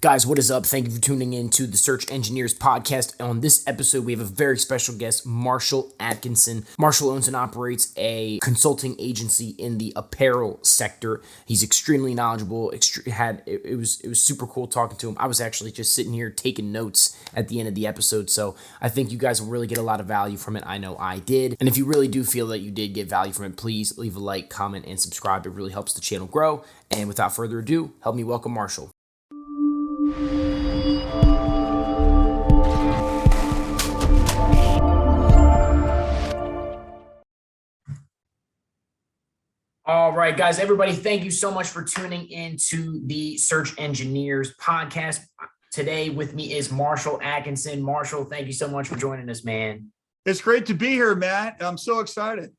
Guys, what is up? Thank you for tuning in to the Search Engineers podcast. On this episode, we have a very special guest, Marshall Atkinson. Marshall owns and operates a consulting agency in the apparel sector. He's extremely knowledgeable. It was super cool talking to him. I was actually just sitting here taking notes at the end of the episode, so I think you guys will really get a lot of value from it. I know I did. And if you really do feel that you did get value from it, please leave a like, comment, and subscribe. It really helps the channel grow. And without further ado, help me welcome Marshall. All right, guys, everybody, thank you so much for tuning in to the Search Engineers podcast. Today with me is Marshall Atkinson. Marshall, thank you so much for joining us, man. It's great to be here, Matt. I'm so excited.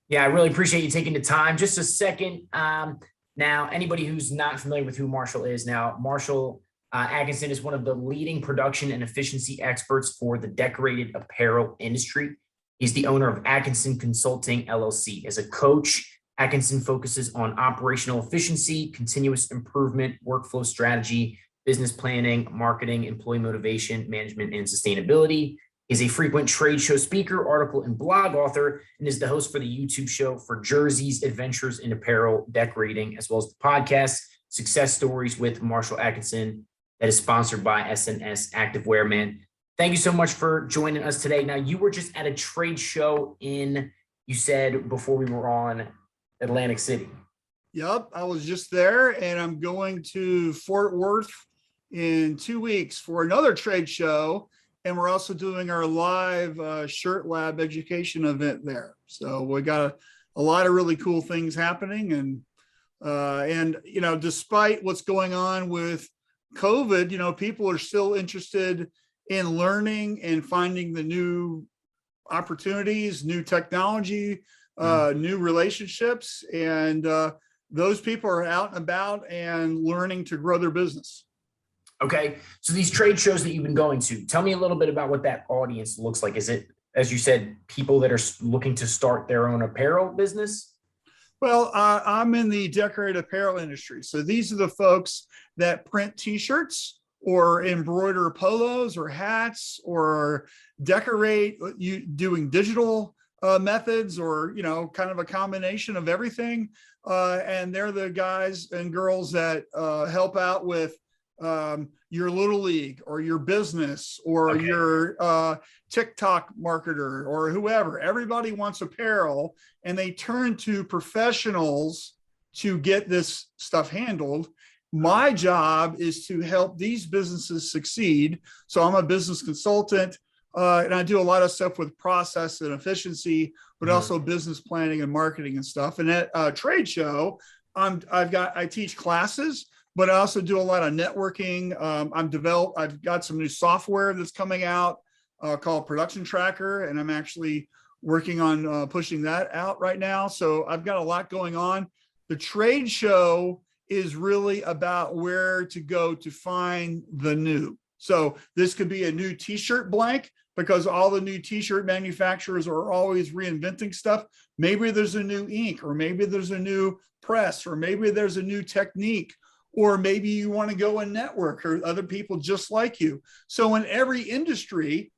Yeah, I really appreciate you taking the time. Just a second. Now, anybody who's not familiar with who Marshall is, Marshall Atkinson is one of the leading production and efficiency experts for the decorated apparel industry. He's the owner of Atkinson Consulting LLC. As a coach, Atkinson focuses on operational efficiency, continuous improvement, workflow strategy, business planning, marketing, employee motivation, management, and sustainability. He's a frequent trade show speaker, article, and blog author, and is the host for the YouTube show for Jerzees Adventures in Apparel Decorating, as well as the podcast Success Stories with Marshall Atkinson that is sponsored by SNS Activewear. Man, thank you so much for joining us today. Now, you were just at a trade show you said before we were on, Atlantic City. Yep, I was just there, and I'm going to Fort Worth in 2 weeks for another trade show, and we're also doing our live Shirt Lab education event there. So we got a lot of really cool things happening, and you know, despite what's going on with COVID, you know, people are still interested in learning and finding the new opportunities, new technology, new relationships, and those people are out and about and learning to grow their business. Okay, so these trade shows that you've been going to, tell me a little bit about what that audience looks like. Is it, as you said, people that are looking to start their own apparel business? Well, I'm in the decorated apparel industry. So these are the folks that print t-shirts or embroider polos or hats or decorate doing digital methods, or, you know, kind of a combination of everything. And they're the guys and girls that help out with your little league or your business or your TikTok marketer or whoever. Everybody wants apparel, and they turn to professionals to get this stuff handled. My job is to help these businesses succeed. So I'm a business consultant. And I do a lot of stuff with process and efficiency, but also business planning and marketing and stuff. And at a trade show, I teach classes, but I also do a lot of networking. I've got some new software that's coming out called Production Tracker, and I'm actually working on pushing that out right now. So I've got a lot going on. The trade show is really about where to go to find the new. So this could be a new t-shirt blank, because all the new t-shirt manufacturers are always reinventing stuff. Maybe there's a new ink, or maybe there's a new press, or maybe there's a new technique, or maybe you want to go and network or other people just like you. So in every industry,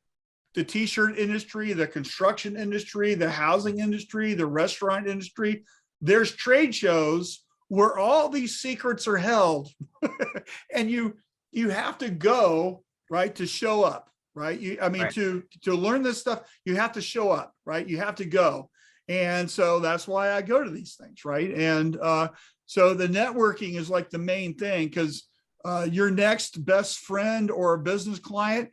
the t-shirt industry, the construction industry, the housing industry, the restaurant industry, there's trade shows where all these secrets are held. And you have to go, right, to show up. Right. To learn this stuff, you have to show up, right? You have to go. And so that's why I go to these things. Right. And so the networking is like the main thing, because your next best friend or business client,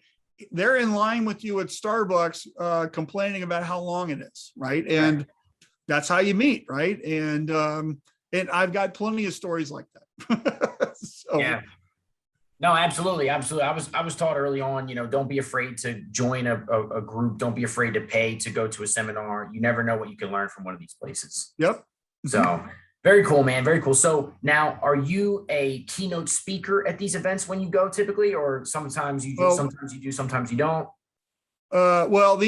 they're in line with you at Starbucks complaining about how long it is. Right. And that's how you meet. Right. And I've got plenty of stories like that. So, yeah. No, absolutely. Absolutely. I was taught early on, you know, don't be afraid to join a group. Don't be afraid to pay to go to a seminar. You never know what you can learn from one of these places. Yep. So very cool, man. Very cool. So now, are you a keynote speaker at these events when you go typically, or sometimes you do, sometimes you do, sometimes you don't? Well,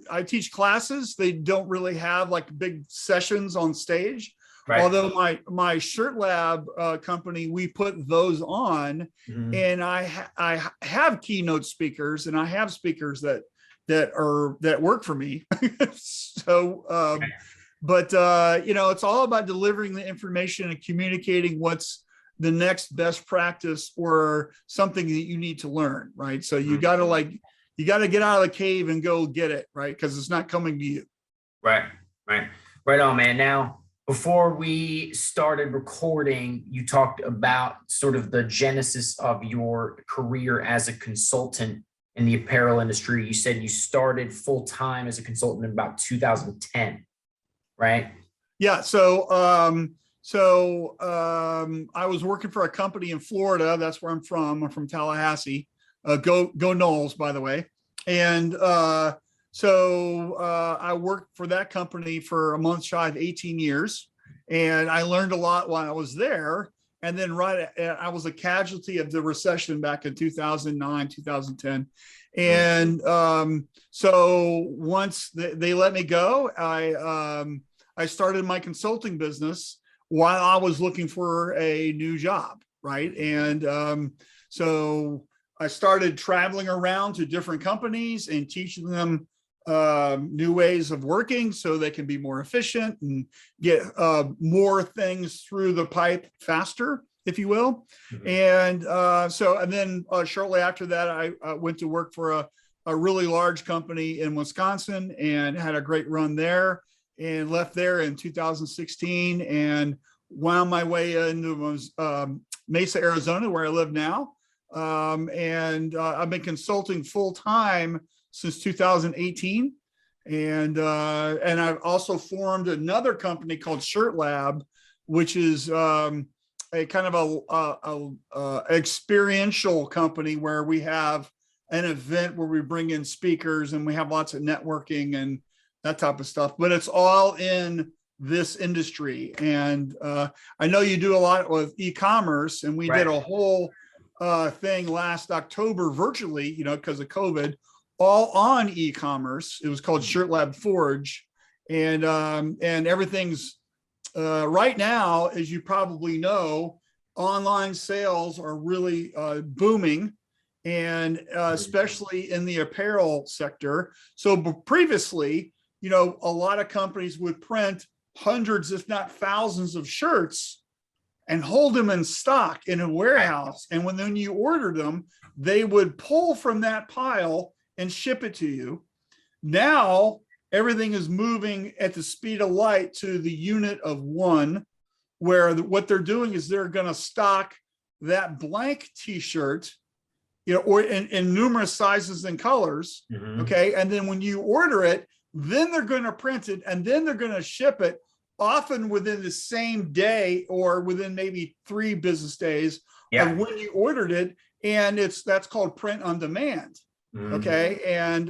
I teach classes. They don't really have like big sessions on stage. Right. Although my Shirt Lab company, we put those on, and I have keynote speakers, and I have speakers that work for me. So, but it's all about delivering the information and communicating what's the next best practice or something that you need to learn, right? So you got to get out of the cave and go get it, right? Because it's not coming to you. Right on, man. Now, before we started recording, you talked about sort of the genesis of your career as a consultant in the apparel industry. You said you started full time as a consultant in about 2010, right? Yeah. So I was working for a company in Florida. That's where I'm from. I'm from Tallahassee. Go Knowles, by the way. And I worked for that company for a month shy of 18 years. And I learned a lot while I was there. And then I was a casualty of the recession back in 2009, 2010. And so once they let me go, I started my consulting business while I was looking for a new job, right? And so I started traveling around to different companies and teaching them new ways of working so they can be more efficient and get more things through the pipe faster, if you will. And then shortly after that, I went to work for a really large company in Wisconsin and had a great run there, and left there in 2016 and wound my way into Mesa, Arizona, where I live now. I've been consulting full time since 2018. And I've also formed another company called Shirt Lab, which is a kind of a experiential company where we have an event where we bring in speakers and we have lots of networking and that type of stuff, but it's all in this industry. And I know you do a lot with e-commerce, and we did a whole thing last October virtually, because of COVID, all on e-commerce. It was called Shirt Lab Forge, and everything's right now, as you probably know, online sales are really booming, and especially in the apparel sector. So previously, a lot of companies would print hundreds, if not thousands, of shirts and hold them in stock in a warehouse. And when you ordered them, they would pull from that pile and ship it to you. Now, everything is moving at the speed of light to the unit of one, where what they're doing is they're going to stock that blank t-shirt, or in numerous sizes and colors. Okay. And then when you order it, then they're going to print it, and then they're going to ship it, often within the same day or within maybe 3 business days of when you ordered it. And that's called print on demand. Okay. And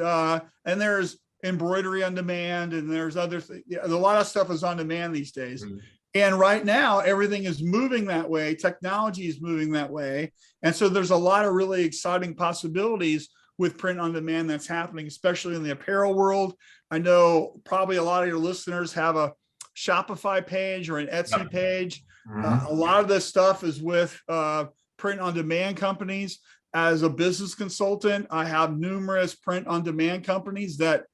there's embroidery on demand, and there's other things. A lot of stuff is on demand these days. And right now, everything is moving that way. Technology is moving that way. And so there's a lot of really exciting possibilities with print on demand that's happening, especially in the apparel world. I know probably a lot of your listeners have a Shopify page or an Etsy page. A lot of this stuff is with print on demand companies. As a business consultant, I have numerous print on demand companies that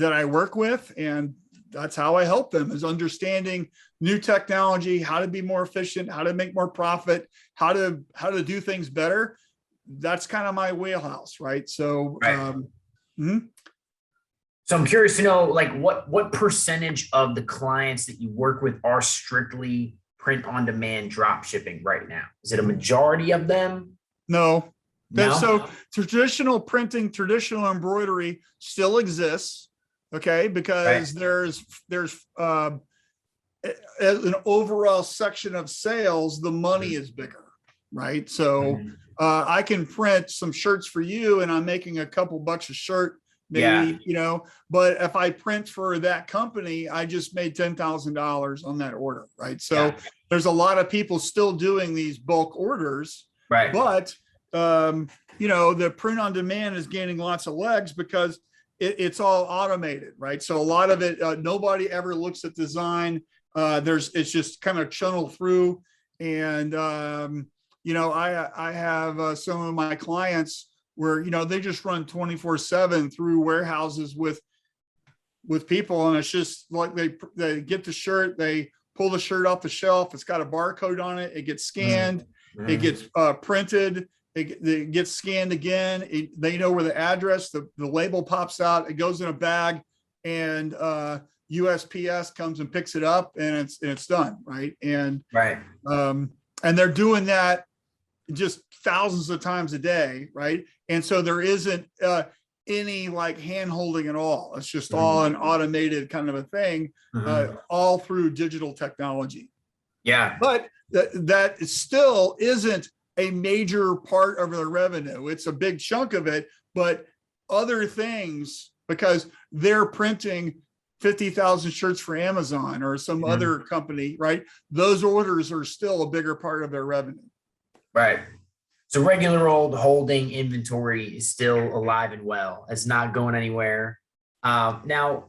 I work with, and that's how I help them, is understanding new technology, how to be more efficient, how to make more profit, how to do things better. That's kind of my wheelhouse, right? So, So I'm curious to know, like, what percentage of the clients that you work with are strictly print on demand drop shipping right now? Is it a majority of them? No. No? So traditional printing, traditional embroidery still exists, okay? Because there's an overall section of sales, the money is bigger, right? So I can print some shirts for you, and I'm making a couple bucks a shirt, maybe, but if I print for that company, I just made $10,000 on that order, right? So there's a lot of people still doing these bulk orders, but the print on demand is gaining lots of legs because it's all automated, right? So a lot of it, nobody ever looks at design It's just kind of channeled through. And, I have some of my clients where, they just run 24/7 through warehouses with people. And it's just like they get the shirt, they pull the shirt off the shelf. It's got a barcode on it. It gets scanned, it gets printed, it gets scanned again. They know where the address, the label pops out, it goes in a bag, and USPS comes and picks it up, and it's done. Right. And they're doing that just thousands of times a day. Right. And so there isn't any like hand holding at all. It's just all an automated kind of a thing, all through digital technology. Yeah. But that still isn't a major part of their revenue. It's a big chunk of it, but other things, because they're printing 50,000 shirts for Amazon or some other company, right? Those orders are still a bigger part of their revenue. Right. So regular old holding inventory is still alive and well. It's not going anywhere. Now,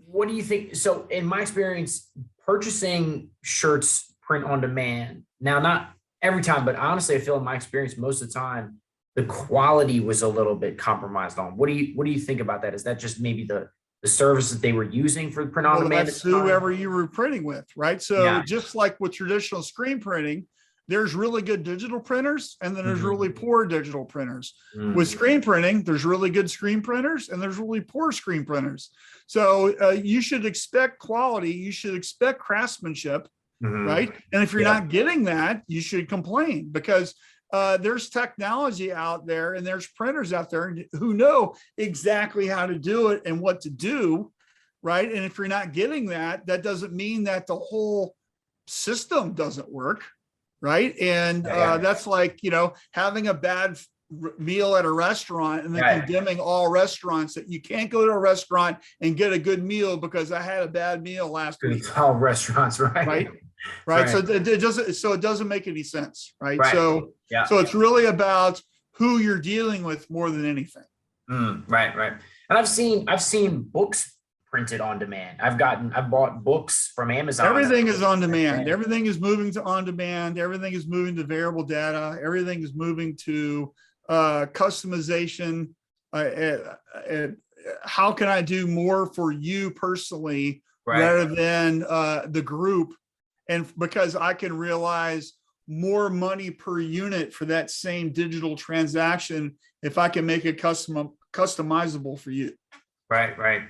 what do you think? So in my experience, purchasing shirts print on demand, now not every time, but honestly, I feel in my experience, most of the time, the quality was a little bit compromised on. What do you think about that? Is that just maybe the service that they were using for the print on demand? That's whoever you were printing with, right? So just like with traditional screen printing, there's really good digital printers, and then there's really poor digital printers. With screen printing, there's really good screen printers, and there's really poor screen printers. So you should expect quality. You should expect craftsmanship, right? And if you're not getting that, you should complain, because there's technology out there, and there's printers out there who know exactly how to do it and what to do, right? And if you're not getting that, that doesn't mean that the whole system doesn't work. Right. And that's like, having a bad meal at a restaurant and then condemning all restaurants, that you can't go to a restaurant and get a good meal because I had a bad meal last week. All restaurants, right? So it doesn't make any sense. Right. So it's really about who you're dealing with more than anything. Right. And I've seen books printed on demand. I've bought books from Amazon. Everything is on demand. Everything is moving to on demand. Everything is moving to variable data. Everything is moving to customization. How can I do more for you personally rather than the group? And because I can realize more money per unit for that same digital transaction if I can make it customizable for you. Right.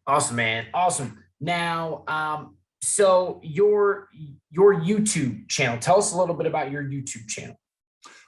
Awesome, man. Awesome. Now, so your YouTube channel, tell us a little bit about your YouTube channel.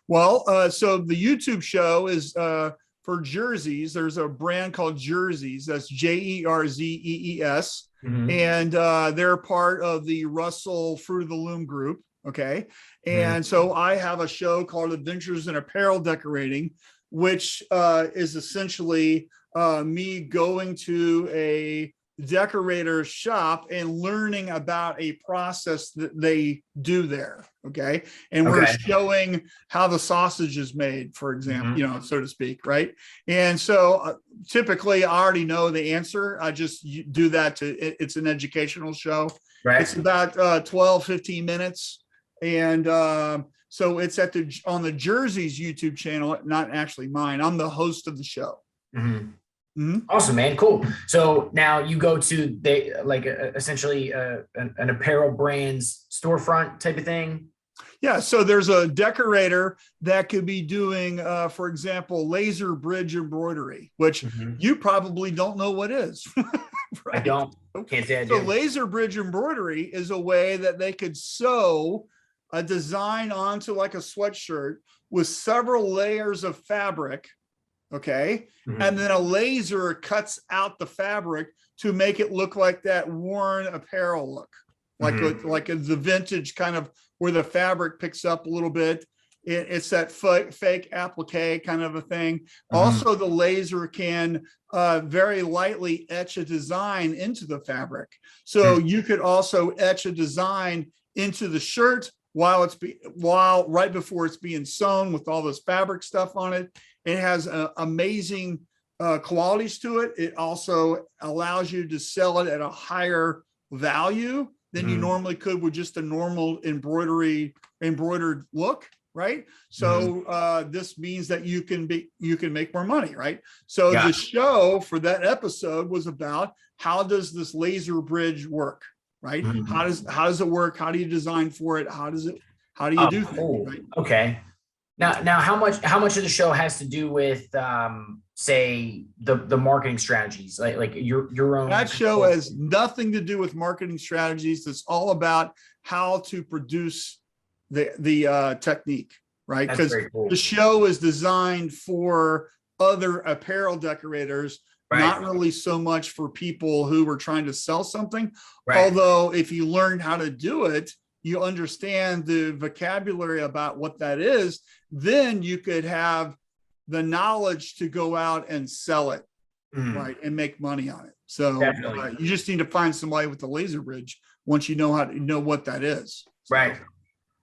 Well, so the YouTube show is for Jerzees. There's a brand called Jerzees. That's Jerzees. And they're part of the Russell Fruit of the Loom group. Okay. And so I have a show called Adventures in Apparel Decorating, which is essentially me going to a decorator shop and learning about a process that they do there. Okay. And we're showing how the sausage is made, for example, so to speak. Right. And so typically I already know the answer. I just do that it's an educational show. Right. It's about 12, 15 minutes. And so it's on the Jerzees YouTube channel, not actually mine. I'm the host of the show. Awesome, man. Cool. So now you go to essentially an Apparel Brands storefront type of thing. Yeah. So there's a decorator that could be doing, for example, laser bridge embroidery, which you probably don't know what is. Right? I don't. Can't say I do. So laser bridge embroidery is a way that they could sew a design onto like a sweatshirt with several layers of fabric. Okay. And then a laser cuts out the fabric to make it look like that worn apparel look, like the vintage kind of where the fabric picks up a little bit. It's that fake applique kind of a thing. Also, the laser can very lightly etch a design into the fabric. So you could also etch a design into the shirt while right before it's being sewn with all this fabric stuff on it. It has amazing qualities to it. It also allows you to sell it at a higher value than you normally could with just a normal embroidered look, right? So this means that you can make more money, right? So the show for that episode was about, how does this laser bridge work, right? How does it work? How do you design for it? How do you do things, right? Okay. Now, how much of the show has to do with, say, the marketing strategies, like your own? That show has nothing to do with marketing strategies. It's all about how to produce the technique, right? Because the show is designed for other apparel decorators, not really so much for people who were trying to sell something. Although if you learn how to do it, you understand the vocabulary about what that is, then you could have the knowledge to go out and sell it, right, and make money on it. So you just need to find somebody with the laser bridge once you know what that is. Right.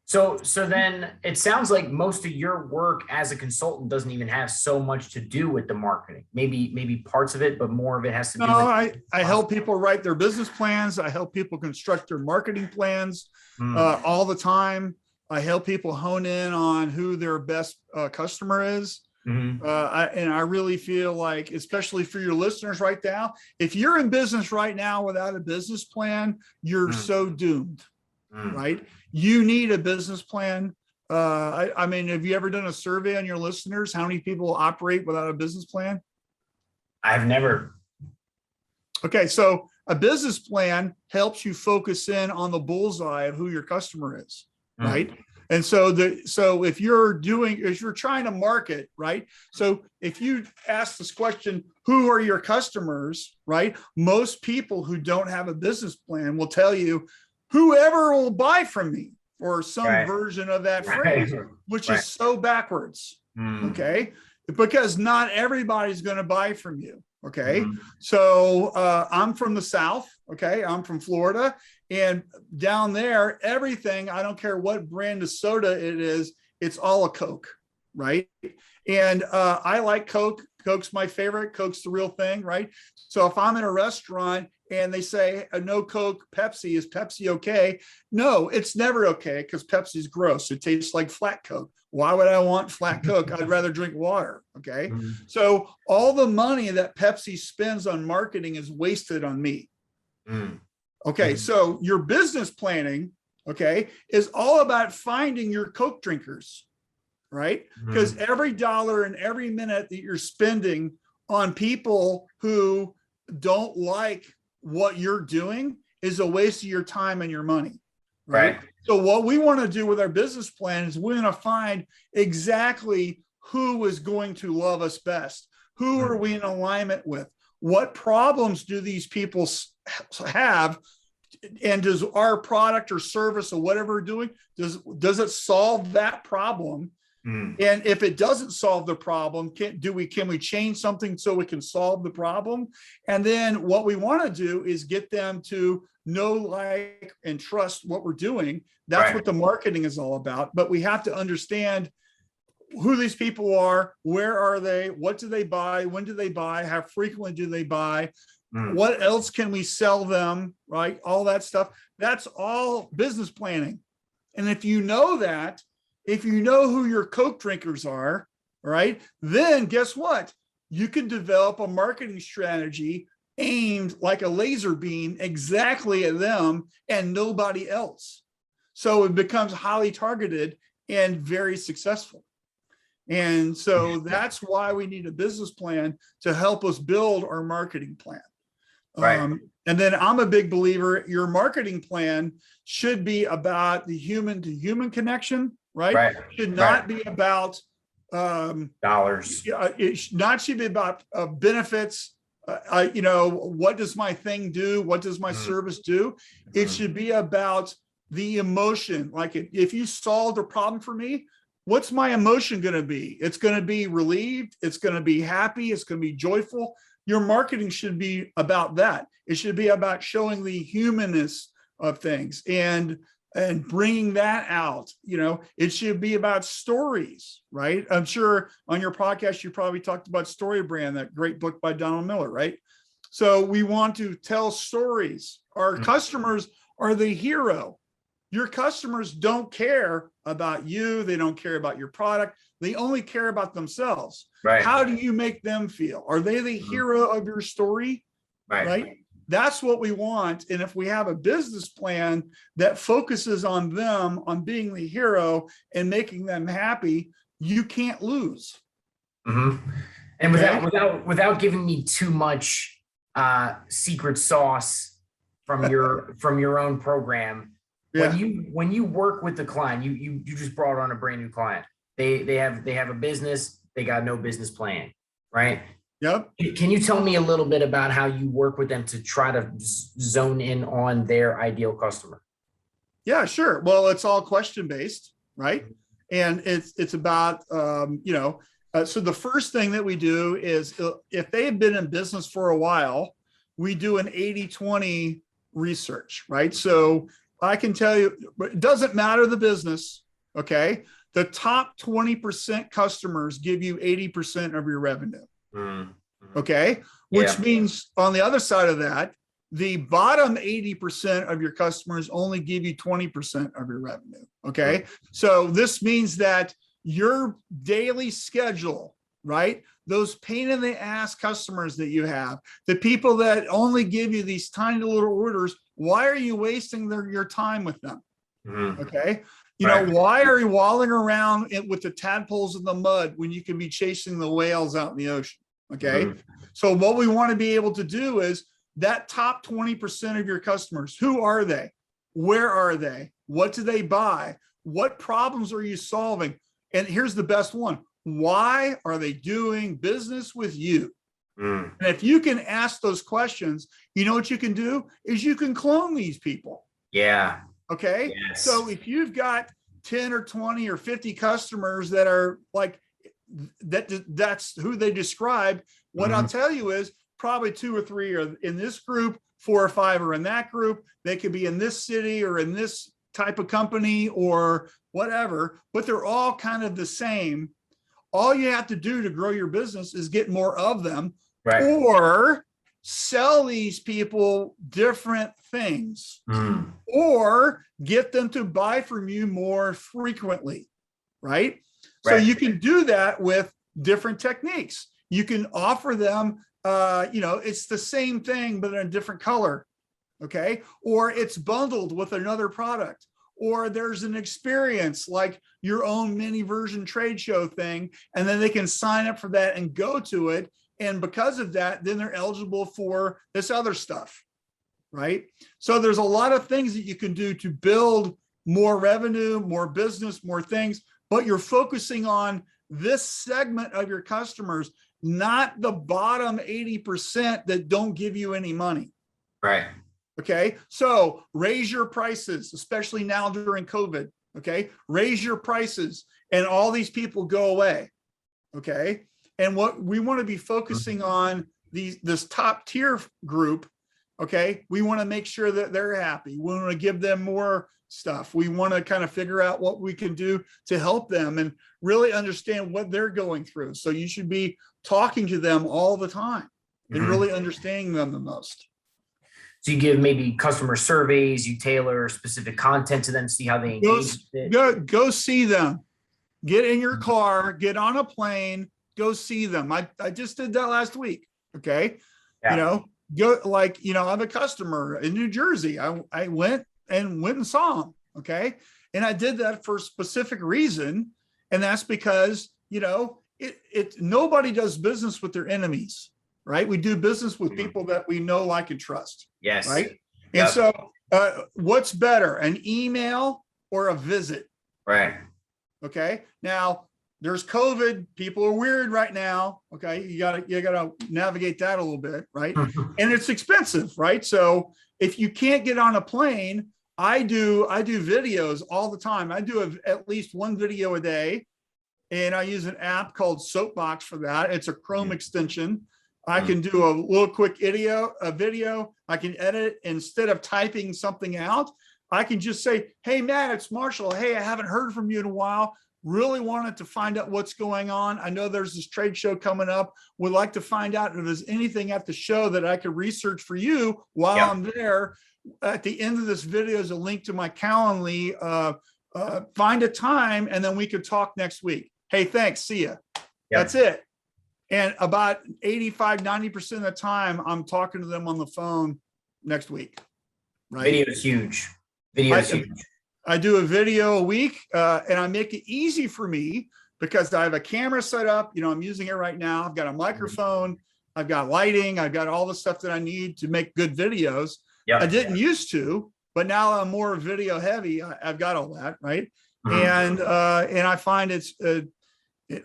So then it sounds like most of your work as a consultant doesn't even have so much to do with the marketing. Maybe parts of it, but more of it has to do with. I help people write their business plans. I help people construct their marketing plans all the time. I help people hone in on who their best customer is. And I really feel like, especially for your listeners right now, if you're in business right now without a business plan, you're so doomed, right? You need a business plan. I mean, have you ever done a survey on your listeners? How many people operate without a business plan? I've never. Okay, so a business plan helps you focus in on the bullseye of who your customer is, right? And so if you're trying to market, right? So if you ask this question, who are your customers, right? Most people who don't have a business plan will tell you, whoever will buy from me, or some version of that phrase, which is so backwards, okay? Because not everybody's going to buy from you, okay? So I'm from the South, okay? I'm from Florida, and down there, everything, I don't care what brand of soda it is, it's all a Coke, right? And I like Coke. Coke's my favorite. Coke's the real thing, right? So if I'm in a restaurant and they say no Coke, Pepsi, is Pepsi okay? No, it's never okay, because Pepsi's gross. It tastes like flat Coke. Why would I want flat Coke? I'd rather drink water, okay? So all the money that Pepsi spends on marketing is wasted on me. Okay, so your business planning, okay, is all about finding your Coke drinkers, right? Because every dollar and every minute that you're spending on people who don't like what you're doing is a waste of your time and your money, right? So what we want to do with our business plan is we're going to find exactly who is going to love us best. Who are we in alignment with? What problems do these people have? And does our product or service or whatever we're doing, does it solve that problem? And if it doesn't solve the problem, can we change something so we can solve the problem? And then what we want to do is get them to know, like, and trust what we're doing. That's what the marketing is all about. But we have to understand who these people are, where are they, what do they buy, when do they buy, how frequently do they buy, what else can we sell them, right? All that stuff. That's all business planning. And if you know that, if you know who your Coke drinkers are, right, then guess what? You can develop a marketing strategy aimed like a laser beam exactly at them and nobody else. So it becomes highly targeted and very successful. And so that's why we need a business plan to help us build our marketing plan. And then I'm a big believer, your marketing plan should be about the human to human connection, right? It should not be about dollars. It should be about benefits. What does my thing do? What does my service do? It should be about the emotion. Like, if you solved a problem for me, what's my emotion going to be? It's going to be relieved. It's going to be happy. It's going to be joyful. Your marketing should be about that. It should be about showing the humanness of things and bringing that out. It should be about stories, right? I'm sure on your podcast, you probably talked about Story Brand, that great book by Donald Miller, right? So we want to tell stories. Our customers are the hero. Your customers don't care about you. They don't care about your product. They only care about themselves. Right. How do you make them feel? Are they the hero of your story? Right. That's what we want. And if we have a business plan that focuses on them, on being the hero and making them happy, you can't lose. And without giving me too much secret sauce from your own program, when you work with the client, you just brought on a brand new client. They have a business, they got no business plan, right? Yep. Can you tell me a little bit about how you work with them to try to zone in on their ideal customer? Yeah, sure. Well, it's all question based, right? And it's about so the first thing that we do is if they've been in business for a while, we do an 80-20 research, right? So I can tell you, it doesn't matter the business, okay? The top 20% customers give you 80% of your revenue, okay? Which means on the other side of that, the bottom 80% of your customers only give you 20% of your revenue, okay? So this means that your daily schedule, right? Those pain in the ass customers that you have, the people that only give you these tiny little orders, why are you wasting your time with them? Okay. You know, why are you walling around with the tadpoles in the mud when you can be chasing the whales out in the ocean? Okay. So what we want to be able to do is that top 20% of your customers, who are they? Where are they? What do they buy? What problems are you solving? And here's the best one. Why are they doing business with you? And if you can ask those questions, you know what you can do is you can clone these people. Yeah. Okay. Yes. So if you've got 10 or 20 or 50 customers that are like that's who they describe, what I'll tell you is probably 2 or 3 are in this group, 4 or 5 are in that group. They could be in this city or in this type of company or whatever, but they're all kind of the same. All you have to do to grow your business is get more of them, or sell these people different things, or get them to buy from you more frequently, right? So you can do that with different techniques. You can offer them, it's the same thing, but in a different color, okay? Or it's bundled with another product. Or there's an experience like your own mini version trade show thing, and then they can sign up for that and go to it. And because of that, then they're eligible for this other stuff, right? So there's a lot of things that you can do to build more revenue, more business, more things, but you're focusing on this segment of your customers, not the bottom 80% that don't give you any money. Right. Okay, so raise your prices, especially now during COVID. Okay, raise your prices and all these people go away. Okay, and what we want to be focusing on this top tier group. Okay, we want to make sure that they're happy. We want to give them more stuff. We want to kind of figure out what we can do to help them and really understand what they're going through. So you should be talking to them all the time and really understanding them the most. So you give maybe customer surveys, you tailor specific content to them, see how they engage. Go see them. Get in your car, get on a plane, go see them. I just did that last week. Okay. Go I'm a customer in New Jersey. I went and saw them. Okay. And I did that for a specific reason. And that's because, nobody does business with their enemies. Right? We do business with people that we know, like, and trust. Yes. Right. And so what's better, an email or a visit? Right. Okay. Now there's COVID. People are weird right now. Okay. You gotta navigate that a little bit. Right. And it's expensive. Right. So if you can't get on a plane, I do videos all the time. I do at least one video a day. And I use an app called Soapbox for that. It's a Chrome extension. I can do a little quick video. I can edit instead of typing something out. I can just say, "Hey, Matt, it's Marshall. Hey, I haven't heard from you in a while. really wanted to find out what's going on. I know there's this trade show coming up. Would like to find out if there's anything at the show that I could research for you while I'm there. At the end of this video is a link to my Calendly. Find a time and then we could talk next week. Hey, thanks. See ya. That's it. And about 85-90% of the time, I'm talking to them on the phone next week. Right? Video is huge. Video is huge. I do a video a week, and I make it easy for me because I have a camera set up. You know, I'm using it right now. I've got a microphone. I've got lighting. I've got all the stuff that I need to make good videos. I didn't used to, but now I'm more video heavy. I've got all that, right? And I find it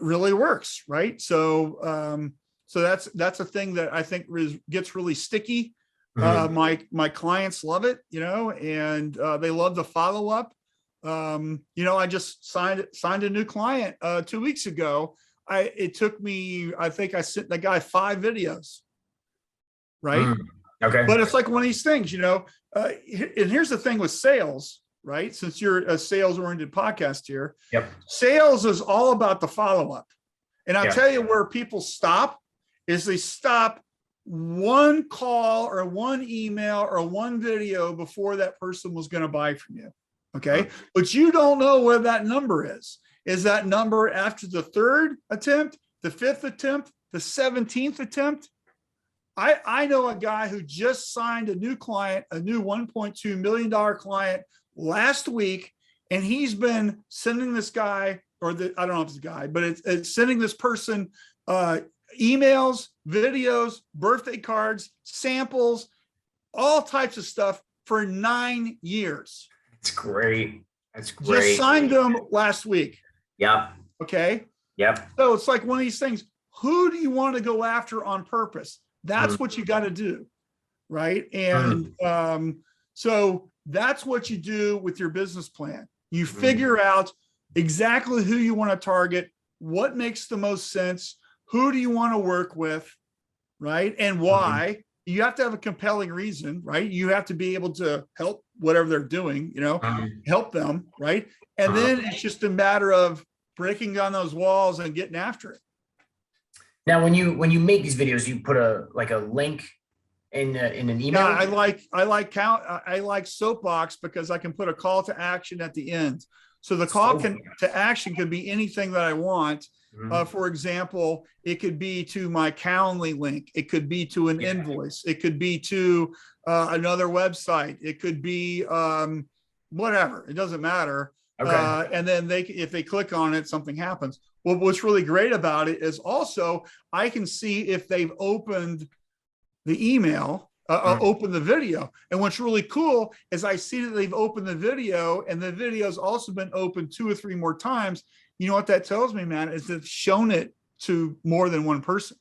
really works, right? So that's a thing that I think gets really sticky. My clients love it, you know, and they love the follow up. You know, I just signed a new client 2 weeks ago. It took me, I think I sent the guy 5 videos, right? Okay. But it's like one of these things, you know, and here's the thing with sales, right? Since you're a sales oriented podcast here, sales is all about the follow up. And I'll tell you where people stop is they stop one call or one email or one video before that person was going to buy from you. Okay. But you don't know where that number is. Is that number after the 3rd attempt, the 5th attempt, the 17th attempt? I know a guy who just signed a new client, a new $1.2 million client last week. And he's been sending this guy, I don't know if it's a guy, but it's sending this person emails, videos, birthday cards, samples, all types of stuff for 9 years. That's great. That's great. Just signed them last week. Okay. So it's like one of these things. Who do you want to go after on purpose? That's what you got to do. Right. And so that's what you do with your business plan. You figure out exactly who you want to target, what makes the most sense, who do you want to work with, right? And why? You have to have a compelling reason, right? You have to be able to help whatever they're doing, you know, help them, right? And then it's just a matter of breaking down those walls and getting after it. Now, when you make these videos, you put a link in an email. Yeah, I like Soapbox because I can put a call to action at the end. So the call to action can be anything that I want. For example, it could be to my Calendly link. It could be to an invoice. It could be to another website. It could be whatever. It doesn't matter. And then if they click on it, something happens. Well, what's really great about it is also I can see if they've opened the email, opened the video. And what's really cool is I see that they've opened the video and the video's also been opened 2 or 3 more times. You know what that tells me, man, is they've shown it to more than one person.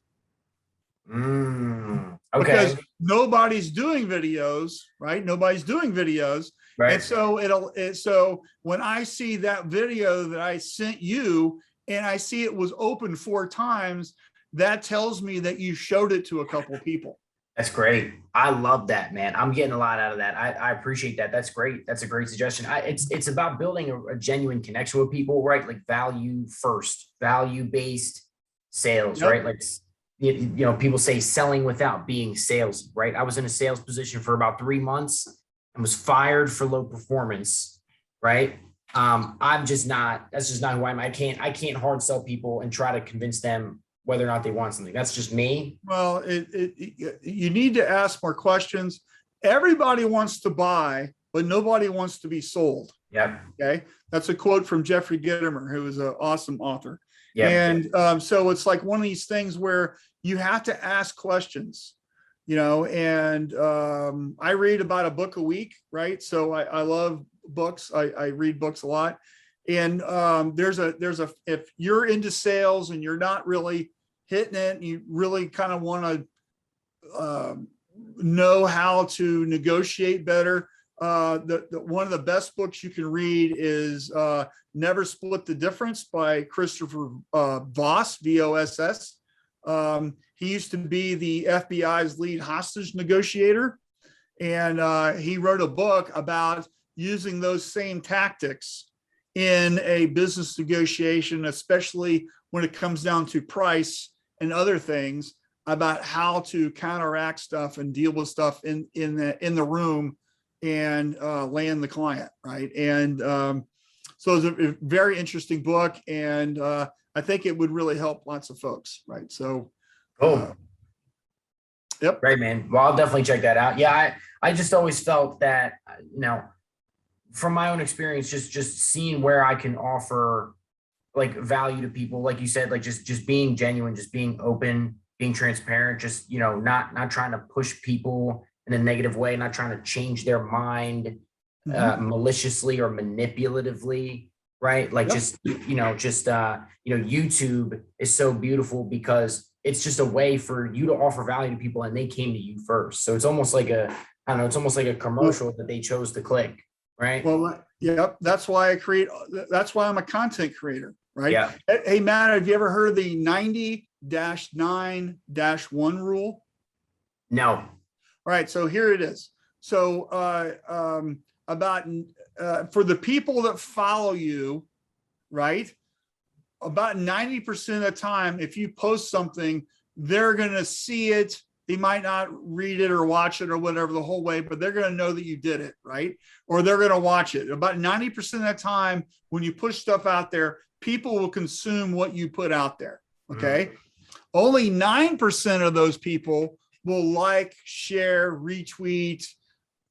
Because nobody's doing videos, right? Nobody's doing videos. Right. And so so when I see that video that I sent you and I see it was open 4 times, that tells me that you showed it to a couple of people. That's great. I love that, man. I'm getting a lot out of that. I appreciate that. That's great. That's a great suggestion. It's about building a genuine connection with people, right? Like value first, value-based sales, right? Like, you know, people say selling without being sales, right? I was in a sales position for about 3 months and was fired for low performance, right? That's just not who I am. I can't hard sell people and try to convince them whether or not they want something. That's just me. Well, you need to ask more questions. Everybody wants to buy, but nobody wants to be sold. Okay. That's a quote from Jeffrey Gitomer, who is an awesome author. And so it's like one of these things where you have to ask questions, you know, and I read about a book a week, right? So I love books. I read books a lot. And if you're into sales and you're not really hitting it, and you really kind of want to know how to negotiate better, one of the best books you can read is Never Split the Difference by Christopher Voss, V-O-S-S. He used to be the FBI's lead hostage negotiator. And he wrote a book about using those same tactics in a business negotiation, especially when it comes down to price and other things, about how to counteract stuff and deal with stuff in the room and land the client, right? And so it's a very interesting book, and I think it would really help lots of folks, right? So, yep. Great, man. Well, I'll definitely check that out. Yeah, I just always felt that, from my own experience, just seeing where I can offer like value to people, like you said, like just being genuine, just being open, being transparent, just, not trying to push people in a negative way, not trying to change their mind maliciously or manipulatively, right? Like, YouTube is so beautiful because it's just a way for you to offer value to people, and they came to you first. So it's almost like it's almost like a commercial that they chose to click, right? Well, yep. That's why I'm a content creator, right? Yeah. Hey, Matt, have you ever heard of the 90-9-1 rule? No. All right. So here it is. So for the people that follow you, right? About 90% of the time, if you post something, they're going to see it. They might not read it or watch it or whatever the whole way, but they're going to know that you did it, right? Or they're going to watch it. About 90% of the time, when you push stuff out there, people will consume what you put out there, okay? Only 9% of those people will like, share, retweet,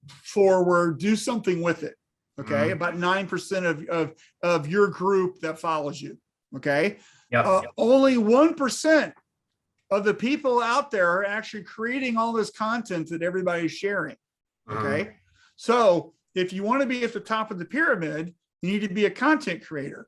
forward, do something with it, okay? About 9% of your group that follows you, okay? Only 1% of the people out there are actually creating all this content that everybody's sharing, okay? So if you want to be at the top of the pyramid, you need to be a content creator,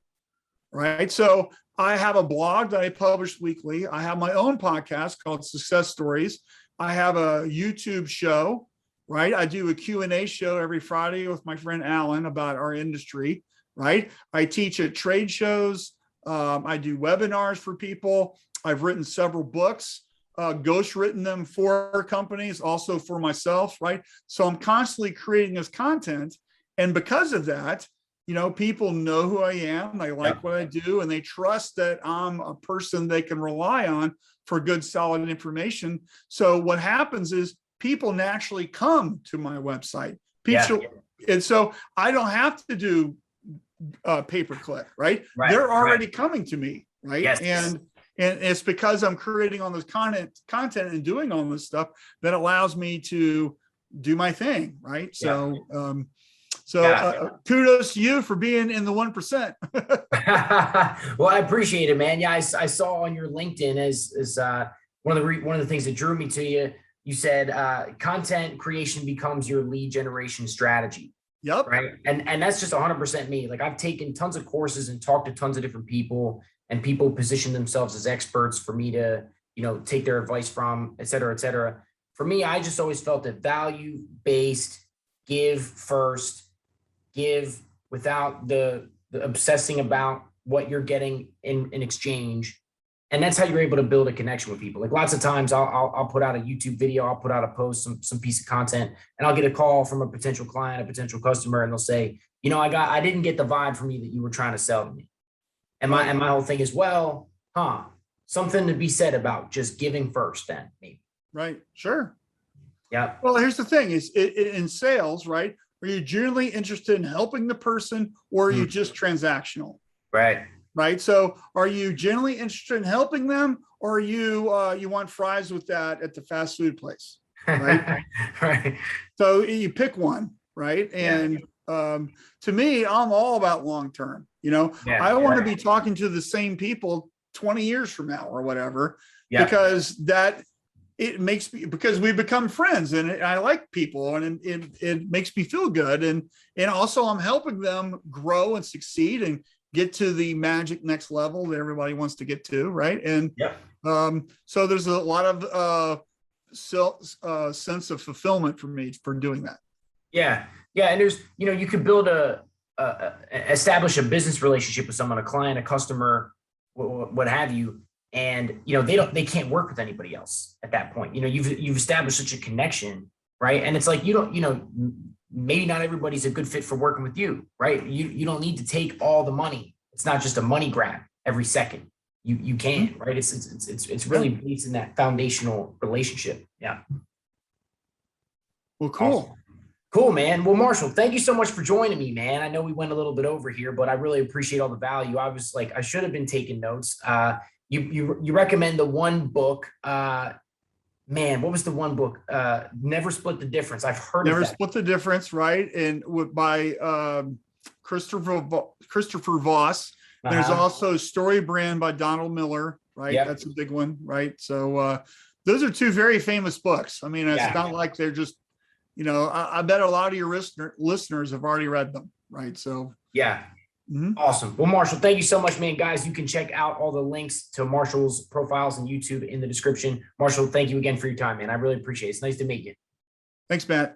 right? So I have a blog that I publish weekly. I have my own podcast called Success Stories. I have a YouTube show, right? I do a Q&A show every Friday with my friend Alan about our industry, right? I teach at trade shows. I do webinars for people. I've written several books, ghost written them for companies, also for myself, right? So I'm constantly creating this content. And because of that, people know who I am. They like what I do, and they trust that I'm a person they can rely on for good, solid information. So what happens is people naturally come to my website. And so I don't have to do pay-per-click, right? They're already coming to me, right? Yes. And it's because I'm creating all this content and doing all this stuff that allows me to do my thing, right? Kudos to you for being in the 1%. Well, I appreciate it, man. Yeah, I saw on your LinkedIn as one of the things that drew me to you. You said content creation becomes your lead generation strategy. Yep. Right. And that's just 100% me. Like, I've taken tons of courses and talked to tons of different people, and people position themselves as experts for me to, take their advice from, et cetera, et cetera. For me, I just always felt that value-based, give first, give without the obsessing about what you're getting in exchange. And that's how you're able to build a connection with people. Like, lots of times I'll put out a YouTube video, I'll put out a post, some piece of content, and I'll get a call from a potential client, a potential customer, and they'll say, I didn't get the vibe from you that you were trying to sell to me. And my whole thing is, something to be said about just giving first then, maybe. Right. Sure. Yeah. Well, here's the thing is in sales, right? Are you generally interested in helping the person, or are you just transactional? Right. Right. So are you generally interested in helping them, or are you want fries with that at the fast food place? Right. Right. So you pick one, right? And to me, I'm all about long term. I don't want to be talking to the same people 20 years from now or whatever, because because we become friends, and I like people, and it makes me feel good. And also I'm helping them grow and succeed and get to the magic next level that everybody wants to get to. Right. And so there's a lot of sense of fulfillment for me for doing that. Yeah. Yeah. And there's, you could build establish a business relationship with someone, a client, a customer, what have you. And, they can't work with anybody else at that point. You've established such a connection, right? And it's like, maybe not everybody's a good fit for working with you, right? You don't need to take all the money. It's not just a money grab every second. You can, right? It's really based in that foundational relationship. Yeah. Well, cool. Awesome. Cool, man. Well, Marshall, thank you so much for joining me, man. I know we went a little bit over here, but I really appreciate all the value. I was like, I should have been taking notes. You recommend the one book, man, what was the one book? Never Split the Difference. I've heard Never of that. Split the Difference, right? And by Christopher Voss. There's also Story Brand by Donald Miller, right? Yep. That's a big one, right? So those are two very famous books. I mean, it's not like they're just, you know, I bet a lot of your listeners have already read them, right? So yeah. Awesome. Well, Marshall, thank you so much, man. Guys, you can check out all the links to Marshall's profiles and YouTube in the description. Marshall, thank you again for your time, man. I really appreciate it. It's nice to meet you. Thanks, Matt.